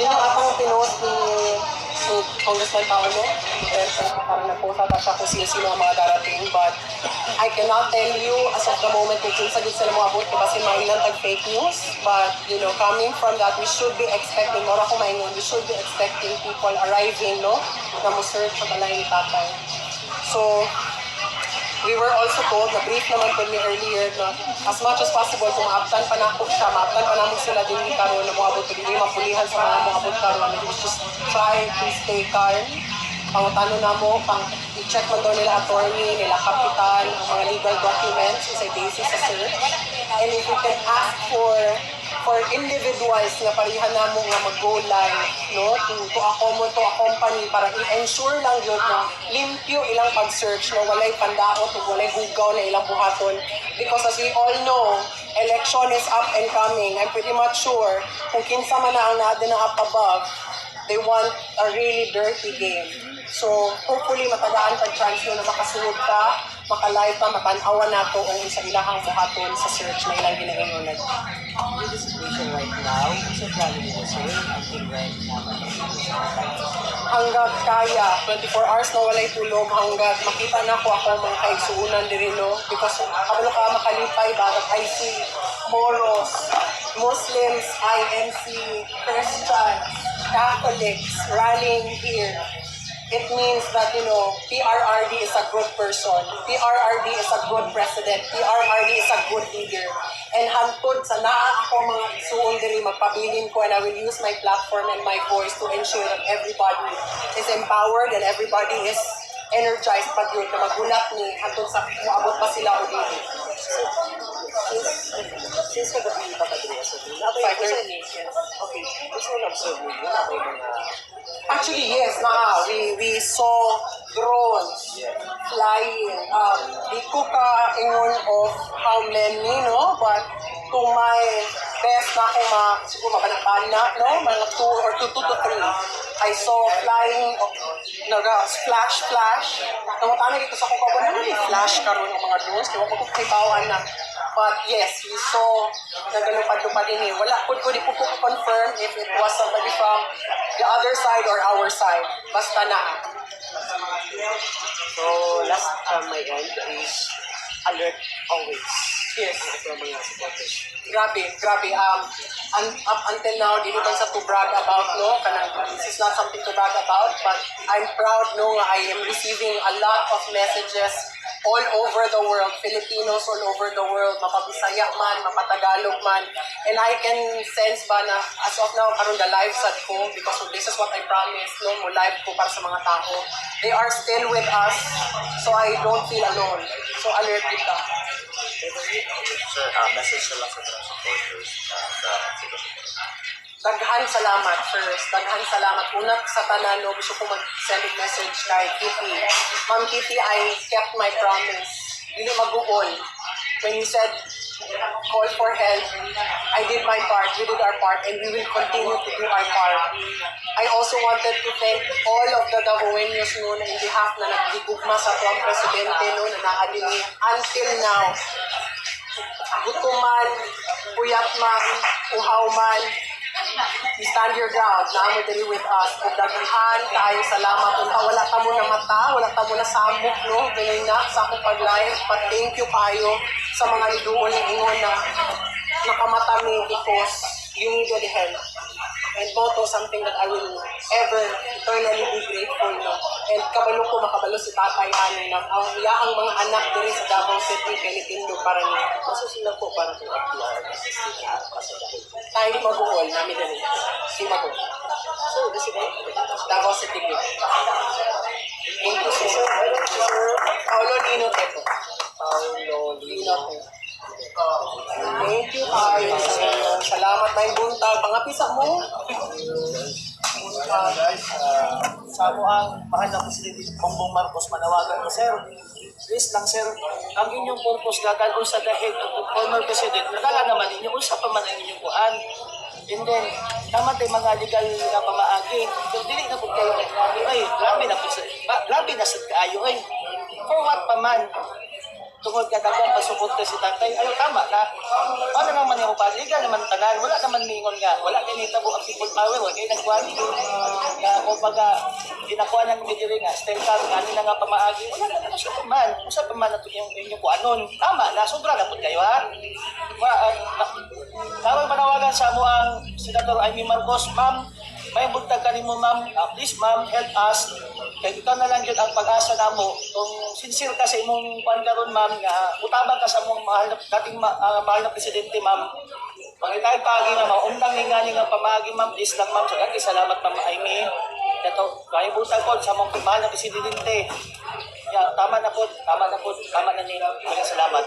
atang pinost ni Congressman Paolo. Parang nagposa pa siya kung sino-sino ang mga darating. But I cannot tell you as of the moment kung kinsa gid sila mga abot kasi maingan tag fake news. But, coming from that, we should be expecting, mora ko maingon, we should be expecting people arriving, no? Na mo search sa balay ni tatay. So, we were also told, na-brief naman po me earlier na as much as possible, kung maaptan pa na ako siya, maaptan pa namin sila din ni karon na mga abot, hindi mapulihan sa mga abot karon. Just try to stay calm. Pangutano na mo, i-check mo daw nila attorney, nila kapitan, ang mga legal documents sa basis sa search. And if we can ask for individuals na parihan na mo nga mag-go live, no, to accompany para i-ensure lang yun na limpyo ilang pag-search, no, walay pandaot o walay hugaw na ilang buhaton. Because as we all know, election is up and coming. I'm pretty much sure kung kinsa man na ang natin na up above, they want a really dirty game. So, hopefully, matagaan pa chance nyo na makasunod ka, makalive pa, matanawan na ito ang sa ilahang buhaton sa search na ilang ginaingon na. In the situation right now, so planning mo sir, until right now, hanggat kaya, 24 hours na walay tulog, hanggat makita na ko ako mga kaigsuunan din, no? Because kabalo ka makalipay ba, that I see Moros, Muslims, INC, Christians, Catholics rallying here. It means that, PRRD is a good person. PRRD is a good president. PRRD is a good leader. And hantod sa naa ako mga isuon diri magpabilin ko, and I will use my platform and my voice to ensure that everybody is empowered and everybody is energized pag yun na magulat ni hantod sa maabot pa sila o dili. since kagabi pa kadri sa din, abay ko sa nations. Okay, gusto lang observe mo yun, abay mga... Actually, yes, we saw drones flying. Di ko ka-ingon of how many, no? But to my best na akong siguro mabanapana, no? Mga 2 to 3. I saw flying, flash. Namutana dito sa kukawa na flash karon ng mga drones. Kaya ko kaibawan na. But yes, we saw nagalupad-lupad din eh. Wala po di po confirm if it was somebody from the other side or our side. Basta na. So, last my end is alert always. Yes. Sa mga supporters. Grabe. Up until now, di naman sa to brag about, no? This is not something to brag about, but I'm proud, no, I am receiving a lot of messages all over the world, Filipinos all over the world, mapabisaya man, mapatagalog man, and I can sense ba na as of now, karon the live sad ko, because this is what I promised, no, mo live ko para sa mga tao. They are still with us, so I don't feel alone. So alert kita. Sir, message na lang sa mga supporters sa sitwasyon. Daghan salamat first. Daghan salamat. Una sa tanan, no, gusto ko mag-send a message kay Kitty. Ma'am Kitty, I kept my promise. Hindi mag-uol. When you said, call for help, I did my part, we did our part, and we will continue to do our part. I also wanted to thank all of the Davaoenos noon in behalf na nagdigugma sa tuwang presidente noon na naadini until now. Gutuman, puyat man, uhaw man, you stand your ground, naamo diri with us. Daghan tayo salamat. Wala ka mo na mata, wala ka mo na samok, no? Ganyan na sa akong pag-live. But thank you kayo sa mga liduon ng ingon na nakamata mi because you needed help. And boto something that I will ever eternally be grateful, no? And kabalo ko makabalo si tatay ani na ang iyang mga anak diri sa Davao City Pilipino para niya. Kaso sila po para kung FDR assisting kasi dahil. Tayo mag-uol namin diri. Si mag-uol. So, kasi ba? Davao City Pilipino. Thank you, sir. Paulo Lino Teto. Paulo Lino. Thank you, kayo. Salamat na yung buntag. Pangapisa mo. Guys, sa mo ang mahal na Presidente Bongbong Marcos, manawagan ko, sir. Please lang, sir, ang inyong purpose gagal sa dahil ng former President, nagala naman ninyo, unsa pa man ang inyong kuan. And then, naman tayo mga legal na pamaagi. Pero dili na po kayo ay, grabe na po sa kaayo, ay. For what pa man? tungod ka dagang pasuporte si tatay, ayo tama na. Ano naman yung paliga naman tanan, wala naman mingon nga, wala kay nitabo ang people power, wala kay nagkuhan. Na kumbaga, ginakuha ng midiri nga, stem card, kanin na nga pamaagi, wala naman siya paman. Usa paman na ito yung inyo ko anon. Tama na, sobra na po kayo ha. Tawag manawagan sa mo ang Senator Amy Marcos, ma'am, may buntag ka mo ma'am, please ma'am, help us. Kaya ikaw na lang yun ang pag-asa na mo. Kung sincere ka sa imong pandaron ma'am, nga utabang ka sa mong dating mahal na presidente ma'am. Pagkitay pagi na maundang ni nga nga pamagi ma'am, please lang ma'am. Salamat ma'am Amy. Ito, kaya buntag ko sa mong mahal na presidente. Yeah, tama na po, tama na niyo. Maraming salamat.